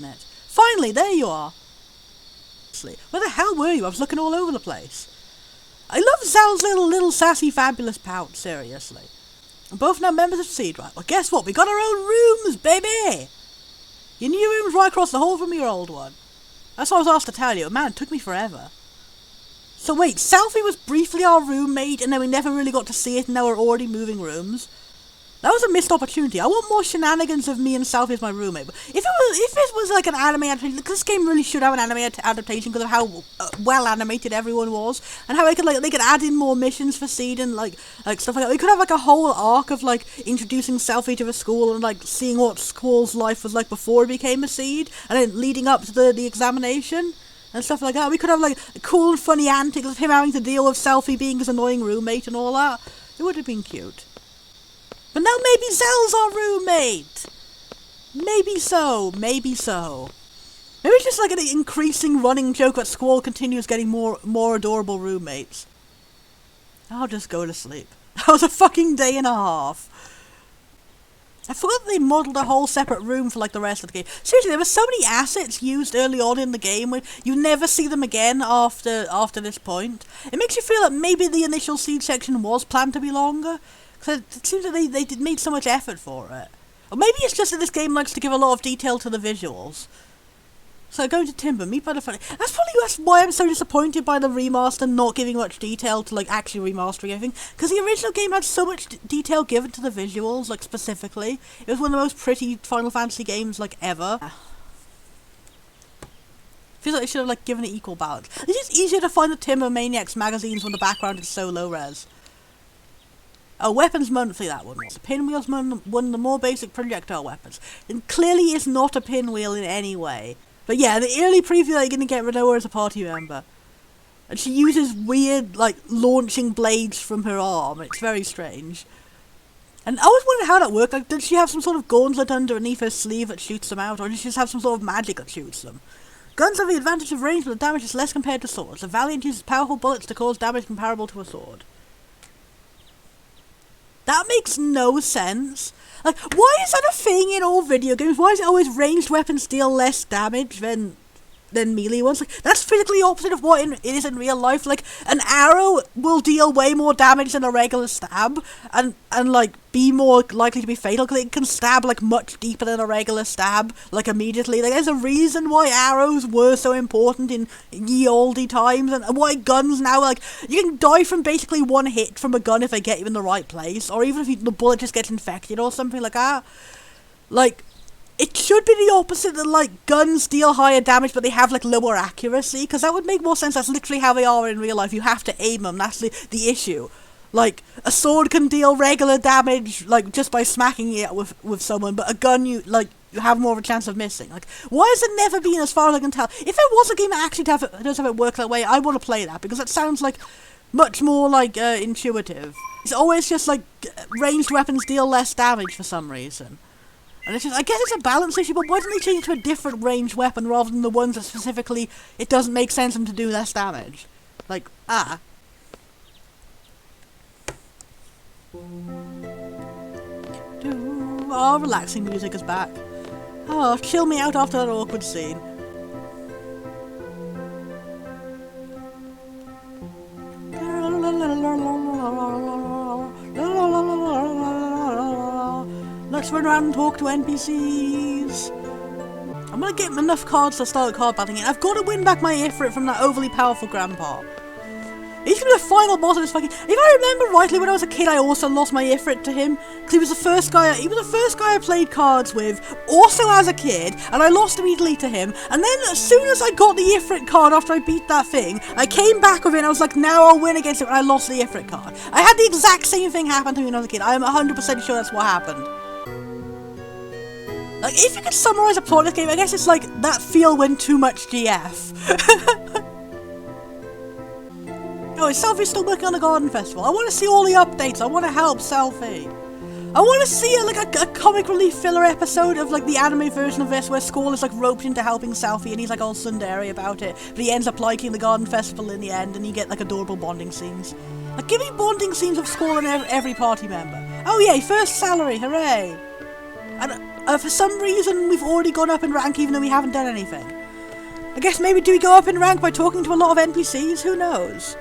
making it. Finally, there you are. Where the hell were you? I was looking all over the place. I love Zal's little sassy fabulous pout, seriously. We're both now members of Seed, right? Well, guess what? We got our own rooms, baby! Your new room's right across the hall from your old one. That's what I was asked to tell you. Man, it took me forever. So wait, Selfie was briefly our roommate and then we never really got to see it and now we're already moving rooms? That was a missed opportunity. I want more shenanigans of me and Selfie as my roommate. But if it was like an anime adaptation, this game really should have an anime adaptation because of how well animated everyone was, and how they could add in more missions for Seed and like stuff like that. We could have like a whole arc of like introducing Selfie to the school and like seeing what school's life was like before it became a Seed, and then leading up to the examination and stuff like that. We could have like cool and funny antics of him having to deal with Selfie being his annoying roommate and all that. It would have been cute. But now maybe Zell's our roommate! Maybe so, maybe so. Maybe it's just like an increasing running joke that Squall continues getting more adorable roommates. I'll just go to sleep. That was a fucking day and a half. I forgot they modelled a whole separate room for like the rest of the game. Seriously, there were so many assets used early on in the game when you never see them again after this point. It makes you feel that maybe the initial Seed section was planned to be longer. Because it seems that they made so much effort for it. Or maybe it's just that this game likes to give a lot of detail to the visuals. So going to Timber, meet by the funny. That's why I'm so disappointed by the remaster not giving much detail to like actually remastering everything. Because the original game had so much detail given to the visuals, like specifically. It was one of the most pretty Final Fantasy games like ever. Feels like they should have like given it equal balance. It's just easier to find the Timber Maniacs magazines when the background is so low res. Oh, Weapons Monthly, that one was. Pinwheel's one of the more basic projectile weapons. And clearly is not a pinwheel in any way. But yeah, the early preview that you're going to get Renoa as a party member. And she uses weird, like, launching blades from her arm. It's very strange. And I always wondered how that worked. Like, did she have some sort of gauntlet underneath her sleeve that shoots them out? Or did she just have some sort of magic that shoots them? Guns have the advantage of range, but the damage is less compared to swords. The Valiant uses powerful bullets to cause damage comparable to a sword. That makes no sense. Like, why is that a thing in all video games? Why is it always ranged weapons deal less damage than melee ones? Like, that's physically opposite of what it is in real life. Like, an arrow will deal way more damage than a regular stab, and like, be more likely to be fatal, because it can stab, like, much deeper than a regular stab, like, immediately. Like, there's a reason why arrows were so important in ye olde times, and why guns now, like, you can die from basically one hit from a gun if they get you in the right place, or even if the bullet just gets infected or something like that. Like, it should be the opposite, that, like, guns deal higher damage, but they have, like, lower accuracy, because that would make more sense. That's literally how they are in real life. You have to aim them. That's the issue. Like, a sword can deal regular damage, like, just by smacking it with someone, but a gun, you have more of a chance of missing. Like, why has it never been, as far as I can tell? If there was a game that actually does have it work that way, I want to play that, because that sounds, like, much more, like, intuitive. It's always just, like, ranged weapons deal less damage for some reason. And it's just, I guess it's a balance issue, but why don't they change it to a different ranged weapon rather than the ones that specifically it doesn't make sense for them to do less damage? Like, Oh, relaxing music is back. Oh, chill me out after that awkward scene. Let's run around and talk to NPCs. I'm gonna get enough cards to start card battling it. I've got to win back my Ifrit from that overly powerful grandpa. He's gonna be the final boss of this fucking... If I remember rightly, when I was a kid, I also lost my Ifrit to him. Because he was the first guy I played cards with, also as a kid, and I lost immediately to him. And then, as soon as I got the Ifrit card after I beat that thing, I came back with it and I was like, now I'll win against him, and I lost the Ifrit card. I had the exact same thing happen to me when I was a kid. I am 100% sure that's what happened. Like, if you could summarize a plot of this game, I guess it's like that feel when too much GF. Oh, is Selfie still working on the Garden Festival? I want to see all the updates. I want to help Selfie. I want to see a comic relief filler episode of like the anime version of this where Squall is like roped into helping Selfie and he's like all tsundere about it, but he ends up liking the Garden Festival in the end, and you get like adorable bonding scenes. Like, give me bonding scenes of Squall and every party member. Oh yay, first salary, hooray! And For some reason, we've already gone up in rank even though we haven't done anything. I guess maybe do we go up in rank by talking to a lot of NPCs? Who knows?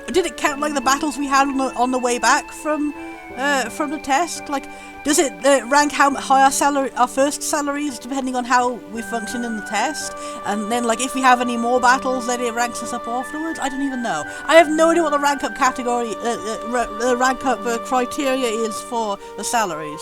Did it count like the battles we had on the way back from the test? Like, does it rank how high our first salary is depending on how we function in the test? And then, like, if we have any more battles, then it ranks us up afterwards? I don't even know. I have no idea what the rank up category, rank up criteria is for the salaries.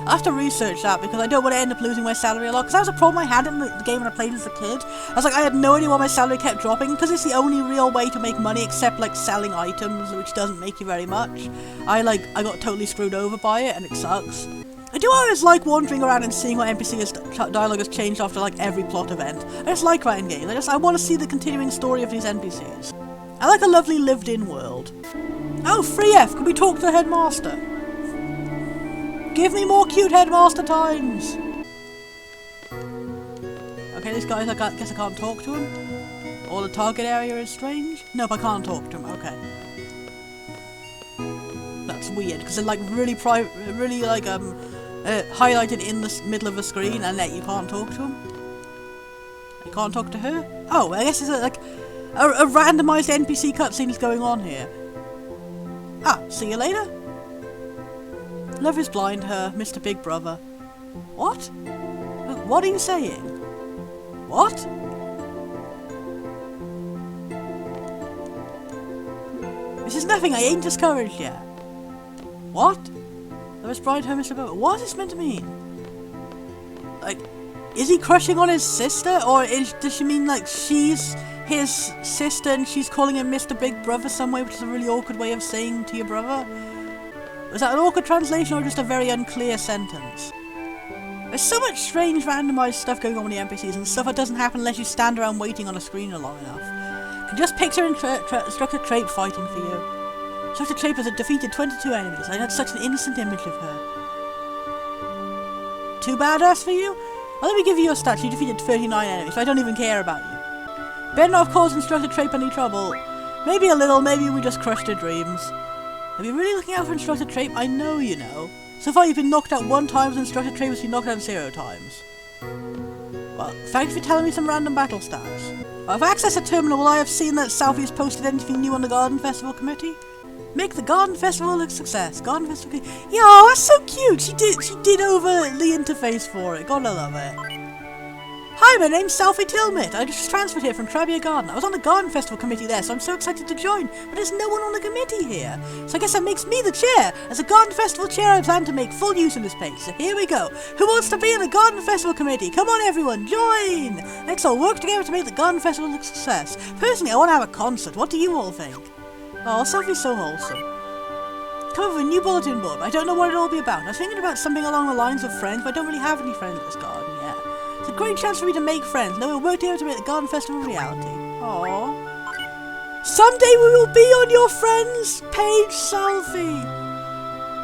I have to research that because I don't want to end up losing my salary a lot. Because that was a problem I had in the game when I played as a kid. I was like, I had no idea why my salary kept dropping because it's the only real way to make money except like selling items, which doesn't make you very much. I got totally screwed over by it and it sucks. I do always like wandering around and seeing what NPC dialogue has changed after like every plot event. I just like writing games. I want to see the continuing story of these NPCs. I like a lovely lived-in world. Oh, free F! Can we talk to the headmaster? Give me more cute headmaster times! Okay, this guy, I guess I can't talk to him. Or the target area is strange? Nope, I can't talk to him, okay. That's weird, because they're like really highlighted in the middle of the screen and yet you can't talk to him. You can't talk to her? Oh, I guess it's like a randomized NPC cutscene is going on here. Ah, see you later? Love is blind, her, Mr. Big Brother. What? What are you saying? What? This is nothing, I ain't discouraged yet. What? Love is blind, her, Mr. Brother. What is this meant to mean? Like, is he crushing on his sister? Or does she mean like she's his sister and she's calling him Mr. Big Brother some way, which is a really awkward way of saying to your brother? Was that an awkward translation or just a very unclear sentence? There's so much strange randomized stuff going on with the NPCs and stuff that doesn't happen unless you stand around waiting on a screen long enough. I can just picture Instructor Trape fighting for you. Instructor Trape has defeated 22 enemies. I had such an innocent image of her. Too badass for you? Well, let me give you your stats. You defeated 39 enemies, so I don't even care about you. Better not have caused Instructor Trape any trouble. Maybe a little, maybe we just crushed her dreams. Are you really looking out for Instructor Trape? I know you know. So far you've been knocked out 1 time and Instructor Trape has been knocked out 0 times. Well, thanks for telling me some random battle stats. Well, if I access a terminal, will I have seen that Selphie has posted anything new on the Garden Festival committee? Make the Garden Festival a success. Garden Festival. Yeah, that's so cute. She did over the interface for it. Gotta love it. Hi, my name's Selphie Tilmit. I just transferred here from Trabia Garden. I was on the Garden Festival committee there, so I'm so excited to join. But there's no one on the committee here. So I guess that makes me the chair. As a Garden Festival chair, I plan to make full use of this place. So here we go. Who wants to be in the Garden Festival committee? Come on, everyone, join! Let's all work together to make the Garden Festival a success. Personally, I want to have a concert. What do you all think? Oh, Selphie's so wholesome. Come up with a new bulletin board. I don't know what it'll all be about. I was thinking about something along the lines of friends, but I don't really have any friends at this garden yet. It's a great chance for me to make friends, and then we'll work together to make the Garden Festival a reality. Aww. Someday we will be on your friends page, Selphie.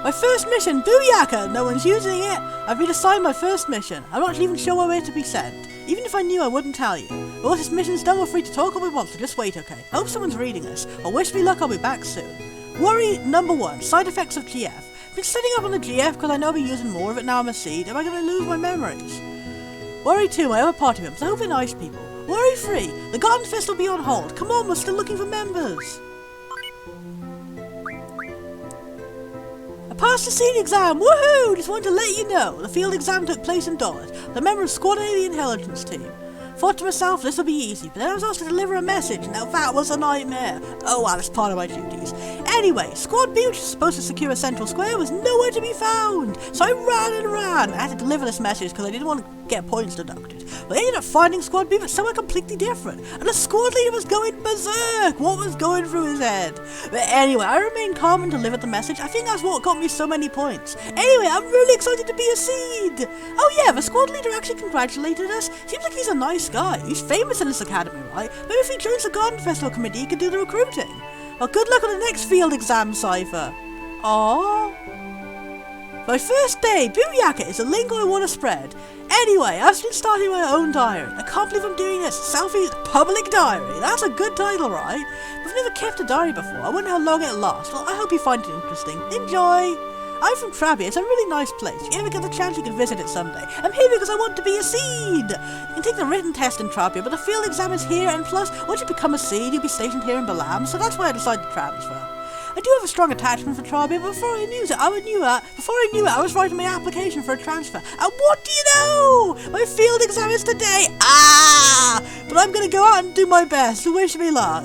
My first mission, Booyaka! No one's using it. I've been assigned my first mission. I'm not even sure where to be sent. Even if I knew, I wouldn't tell you. But once this mission's done, we're free to talk all we want, so just wait, okay? I hope someone's reading this. Or wish me luck, I'll be back soon. Worry number 1, side effects of GF. I've been setting up on the GF because I know I'll be using more of it now I'm a seed. Am I going to lose my memories? Worry 2, my other party members. I hope they're nice people. Worry 3, the Garden Fest will be on hold. Come on, we're still looking for members. I passed the seed exam, woohoo! Just wanted to let you know. The field exam took place in Dollars. The member of Squad A, the intelligence team. Thought to myself, this will be easy, but then I was asked to deliver a message. Now that was a nightmare. Oh well, it's part of my duties. Anyway, Squad B, which was supposed to secure a central square, was nowhere to be found. So I ran and ran. I had to deliver this message because I didn't want to get points deducted. But I ended up finding Squad B, but somewhere completely different. And the squad leader was going berserk. What was going through his head? But anyway, I remained calm and delivered the message. I think that's what got me so many points. Anyway, I'm really excited to be a seed. Oh yeah, the squad leader actually congratulated us. Seems like he's a nice guy. He's famous in this academy, right? Maybe if he joins the Garden Festival committee, he could do the recruiting. Well, good luck on the next field exam, Cypher. Aww. My first day, Booyaka is a lingo I want to spread. Anyway, I've been starting my own diary. I can't believe I'm doing this. Selphie's Public Diary. That's a good title, right? I've never kept a diary before. I wonder how long it'll last. Well, I hope you find it interesting. Enjoy! I'm from Traby. It's a really nice place. If you ever get the chance, you can visit it someday. I'm here because I want to be a seed! You can take the written test in Traby, but the field exam is here, and plus, once you become a seed, you'll be stationed here in Balam, so that's why I decided to transfer. I do have a strong attachment for Traby, but before I knew it, I was writing my application for a transfer. And what do you know? My field exam is today! But I'm gonna go out and do my best, so wish me luck.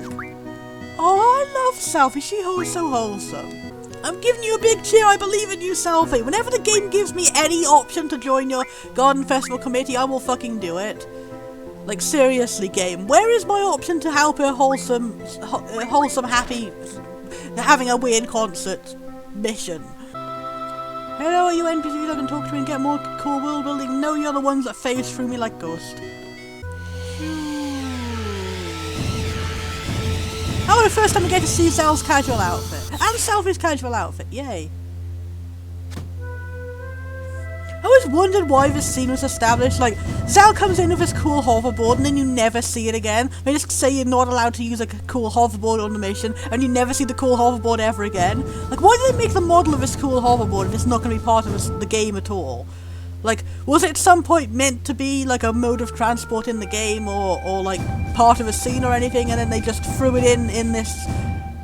Oh, I love Selfie. She is so wholesome. I'm giving you a big cheer. I believe in you, Selfie. Whenever the game gives me any option to join your Garden Festival committee, I will fucking do it. Like, seriously, game. Where is my option to help a wholesome, happy, having a weird concert mission? Hello, are you NPCs I can talk to and get more cool world building? No, you're the ones that phase through me like ghost. Oh, the first time I get to see Zell's casual outfit. And Selfie's casual outfit, yay. I always wondered why this scene was established. Like, Zell comes in with this cool hoverboard and then you never see it again. They just say you're not allowed to use a cool hoverboard on the mission and you never see the cool hoverboard ever again. Like, why did they make the model of this cool hoverboard if it's not going to be part of the game at all? Like, was it at some point meant to be like a mode of transport in the game or like part of a scene or anything, and then they just threw it in this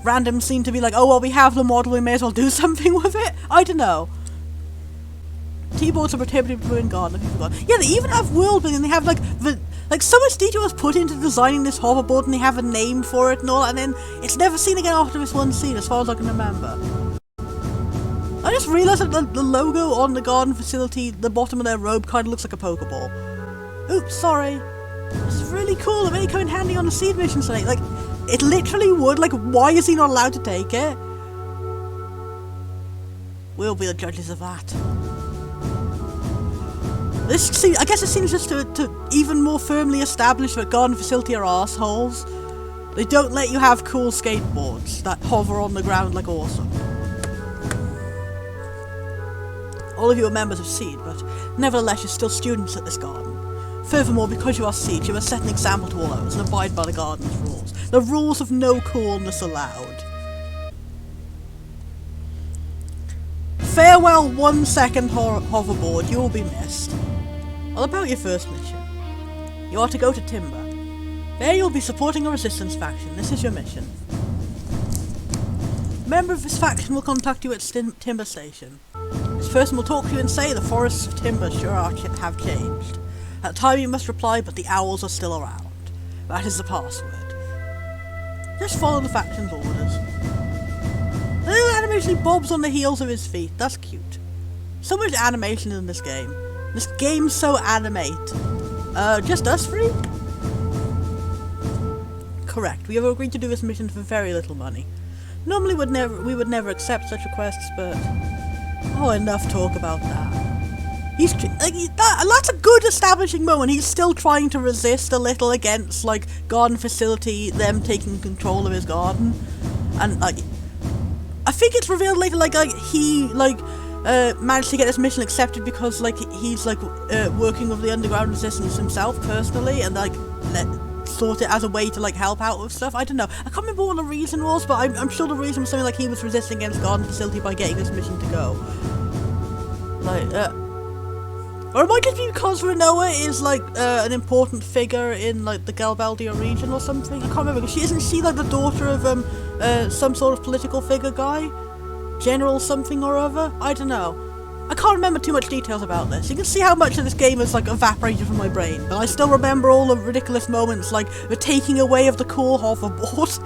random scene to be like, oh well, we have the model, we may as well do something with it? I don't know. T-boards are prohibited in Garden, if you forgot. Yeah, they even have world building, they have like so much detail was put into designing this hoverboard and they have a name for it and all, and then it's never seen again after this one scene as far as I can remember. I just realised that the logo on the garden facility, the bottom of their robe, kind of looks like a Pokeball. Oops, sorry. This is really cool. It may come in handy on the seed mission today. Like, it literally would. Like, why is he not allowed to take it? We'll be the judges of that. This scene, I guess it seems just to even more firmly establish that garden facility are assholes. They don't let you have cool skateboards that hover on the ground like awesome. All of you are members of Seed, but nevertheless you're still students at this garden. Furthermore, because you are Seed, you must set an example to all others and abide by the garden's rules. The rules of no coolness allowed. Farewell 1 second hoverboard, you will be missed. All about your first mission. You are to go to Timber. There you will be supporting a resistance faction. This is your mission. A member of this faction will contact you at Timber Station. This person will talk to you and say the forests of Timber sure have changed. At the time you must reply, but the owls are still around. That is the password. Just follow the faction's orders. The little animation bobs on the heels of his feet. That's cute. So much animation in this game. This game's so animate. Just us three? Correct. We have agreed to do this mission for very little money. Normally we would never accept such requests, but oh, enough talk about that. He's that's a good establishing moment. He's still trying to resist a little against like garden facility, them taking control of his garden, and like I think it's revealed later like he managed to get this mission accepted because like he's like working with the underground resistance himself personally and like sort it as a way to like help out with stuff. I don't know. I can't remember what the reason was, but I'm sure the reason was something like he was resisting against garden facility by getting this mission to go. Like or it might just be because Renoa is like an important figure in like the Galbaldia region or something. I can't remember. Isn't she like the daughter of some sort of political figure guy? General something or other? I don't know. I can't remember too much details about this. You can see how much of this game is like evaporated from my brain, but I still remember all the ridiculous moments like the taking away of the cool hoverboard.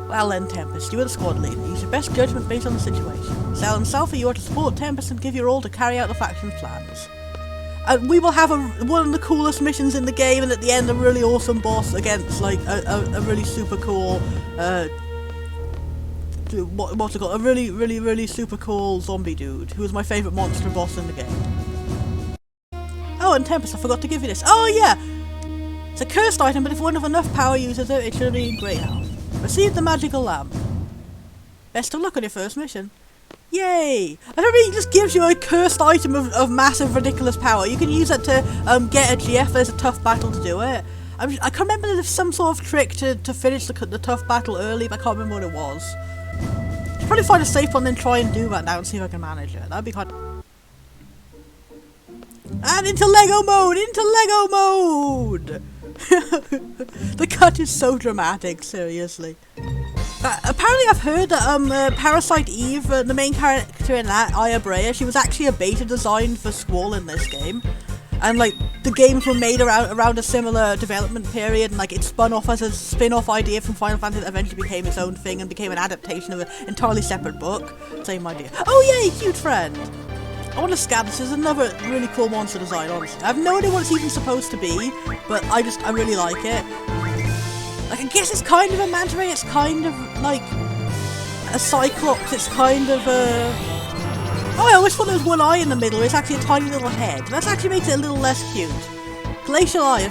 Well then, Tempest, you are the squad leader. Use your best judgment based on the situation. Sal and Selfie, you are to support Tempest and give your all to carry out the faction's plans. And we will have one of the coolest missions in the game, and at the end a really awesome boss against like a really super cool what's it called? A really super cool zombie dude who was my favourite monster boss in the game. Oh, and Tempest, I forgot to give you this. Oh yeah! It's a cursed item, but if one of enough power uses it, it should be in great health. Receive the magical lamp. Best of luck on your first mission. Yay! I don't mean it just gives you a cursed item of massive ridiculous power. You can use it to get a GF if there's a tough battle to do it. I can't remember if there's some sort of trick to finish the tough battle early, but I can't remember what it was. Probably find a safe one, then try and do that now and see if I can manage it. That'd be kind of... And into Lego mode! Into Lego mode! The cut is so dramatic, seriously. Apparently I've heard that Parasite Eve, the main character in that, Aya Brea, she was actually a beta designed for Squall in this game. And like, the games were made around a similar development period, and like, it spun off as a spin-off idea from Final Fantasy that eventually became its own thing and became an adaptation of an entirely separate book. Same idea. Oh yay, cute friend! I want to scan this. This is another really cool monster design, honestly. I have no idea what it's even supposed to be, but I really like it. Like, I guess it's kind of a manta ray, it's kind of like a cyclops, it's kind of a... Oh, I always thought there was one eye in the middle, it's actually a tiny little head. That actually makes it a little less cute. Glacial eye,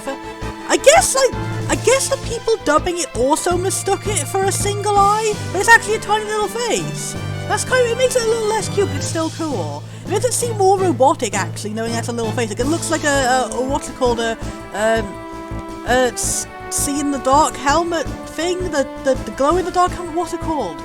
I guess the people dubbing it also mistook it for a single eye, but it's actually a tiny little face. That's kind of, it makes it a little less cute, but it's still cool. It makes it seem more robotic, actually, knowing that's a little face. Like, it looks like what's it called, see in the dark helmet thing, the glow in the dark helmet, what's it called?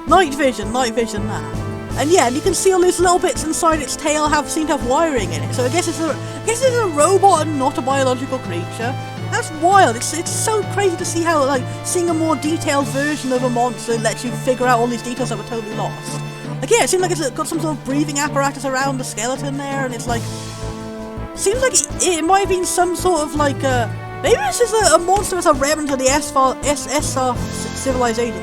Night vision, that. And yeah, and you can see all these little bits inside its tail seem to have wiring in it. So I guess it's a robot and not a biological creature. That's wild. It's so crazy to see how, like, seeing a more detailed version of a monster lets you figure out all these details that were totally lost. Like, yeah, it seems like it's got some sort of breathing apparatus around the skeleton there, and it's like... Seems like it might have been some sort of, like, maybe this is a monster that's a remnant of the SR civilization.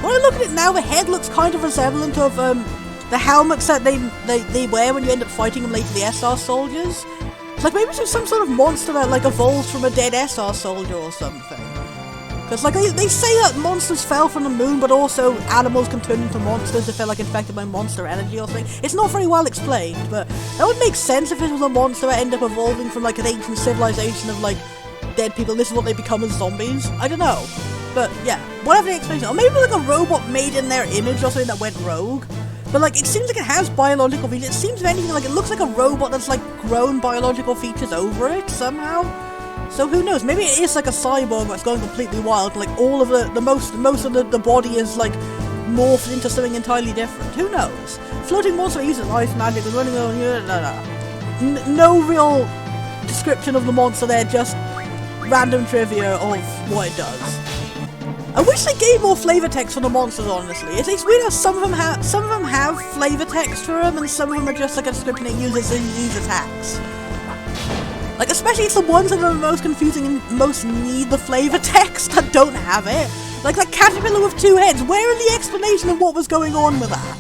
When I look at it now, the head looks kind of resemblant of, the helmets that they wear when you end up fighting them later, the SR soldiers. It's like, maybe it's some sort of monster that, like, evolves from a dead SR soldier or something. Because, like, they say that monsters fell from the moon, but also animals can turn into monsters if they're, like, infected by monster energy or something. It's not very well explained, but that would make sense if it was a monster that ended up evolving from, like, an ancient civilization of, like, dead people. This is what they become as zombies. I don't know. But, yeah, whatever the explanation. Or maybe, like, a robot made in their image or something that went rogue. But, like, it seems like it has biological features. It seems, if anything, like, it looks like a robot that's, like, grown biological features over it, somehow. So who knows? Maybe it is, like, a cyborg that's going completely wild. Like, all of most of the body is, like, morphed into something entirely different. Who knows? Floating monster uses ice magic and running on... No real description of the monster there, just random trivia of what it does. I wish they gave more flavor text for the monsters, honestly. It's weird how some of them have flavor text for them, and some of them are just like a description it uses in these attacks. Like, especially it's the ones that are the most confusing and most need the flavor text that don't have it. Like that caterpillar with two heads. Where are the explanation of what was going on with that?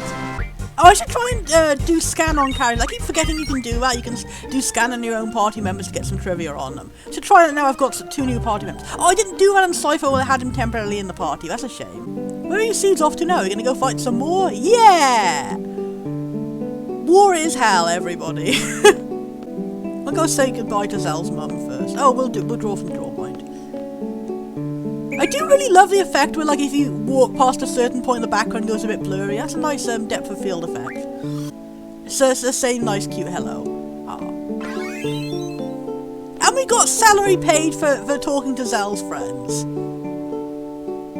Oh, I should try and do scan on characters. I keep forgetting you can do that. You can do scan on your own party members to get some trivia on them. I should try that now. I've got 2 new party members. Oh, I didn't do that on Cypher when I had him temporarily in the party. That's a shame. Where are your seeds off to now? You're gonna go fight some more? Yeah! War is hell, everybody. I'll go say goodbye to Zell's mum first. Oh, we'll draw from draw point. I do really love the effect where, like, if you walk past a certain point, the background goes a bit blurry. That's a nice depth of field effect. So it's the same nice cute hello. Aww. And we got salary paid for talking to Zell's friends.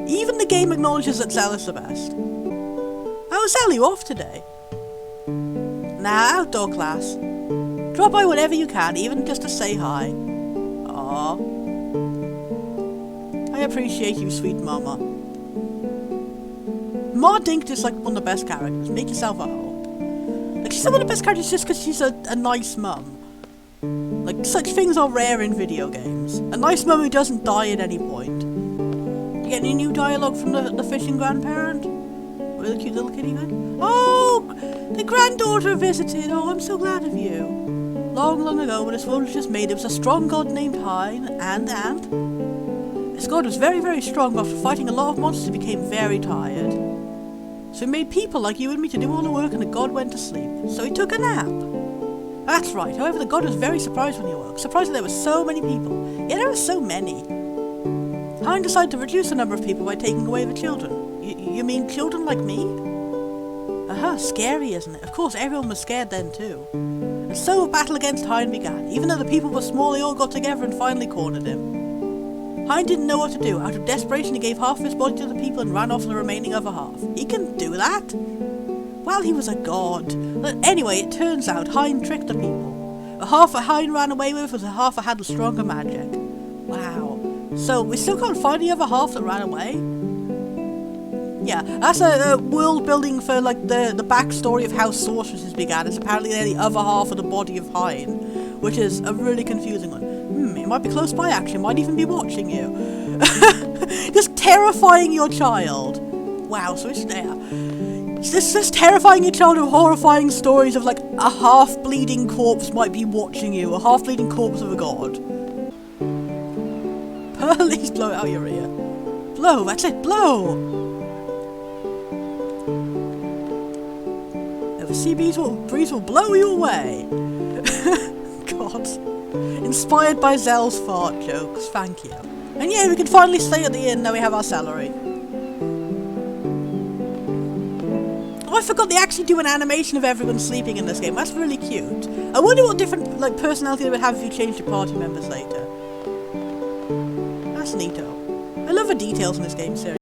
Even the game acknowledges that Zell is the best. Oh, Zell, you off today? Nah, outdoor class. Drop by whenever you can, even just to say hi. Aww. I appreciate you, sweet mama. Ma Dink is like one of the best characters. Make yourself at home. Like, she's one of the best characters just because she's a nice mum. Like, such things are rare in video games. A nice mum who doesn't die at any point. You get any new dialogue from the fishing grandparent? With the cute little kitty guy? Oh! The granddaughter visited! Oh, I'm so glad of you. Long, long ago, when this world was just made, there was a strong god named Hein, and this god was very, very strong, but after fighting a lot of monsters, he became very tired. So he made people like you and me to do all the work, and the god went to sleep. So he took a nap. That's right. However, the god was very surprised when he woke. Surprised that there were so many people. Yeah, there were so many. Hein decided to reduce the number of people by taking away the children. You mean children like me? Scary, isn't it? Of course, everyone was scared then too. And so a battle against Hein began. Even though the people were small, they all got together and finally cornered him. Hein didn't know what to do. Out of desperation, he gave half of his body to the people and ran off the remaining other half. He can do that? Well, he was a god. But anyway, it turns out Hein tricked the people. The half that Hein ran away with was the half that had the stronger magic. Wow. So, we still can't find the other half that ran away? Yeah, that's a world building for like the backstory of how sorceresses began. It's apparently they're the other half of the body of Hein, which is a really confusing one. It might be close by actually, might even be watching you. Just terrifying your child. Wow, so it's there. Just terrifying your child with horrifying stories of like a half-bleeding corpse might be watching you, a half-bleeding corpse of a god. Please blow it out your ear. Blow, that's it, blow! The sea breeze will blow you away. God. Inspired by Zell's fart jokes, thank you. And yeah, we can finally stay at the inn, now we have our salary. Oh, I forgot they actually do an animation of everyone sleeping in this game. That's really cute. I wonder what different like personality they would have if you changed your party members later. That's neato. I love the details in this game series.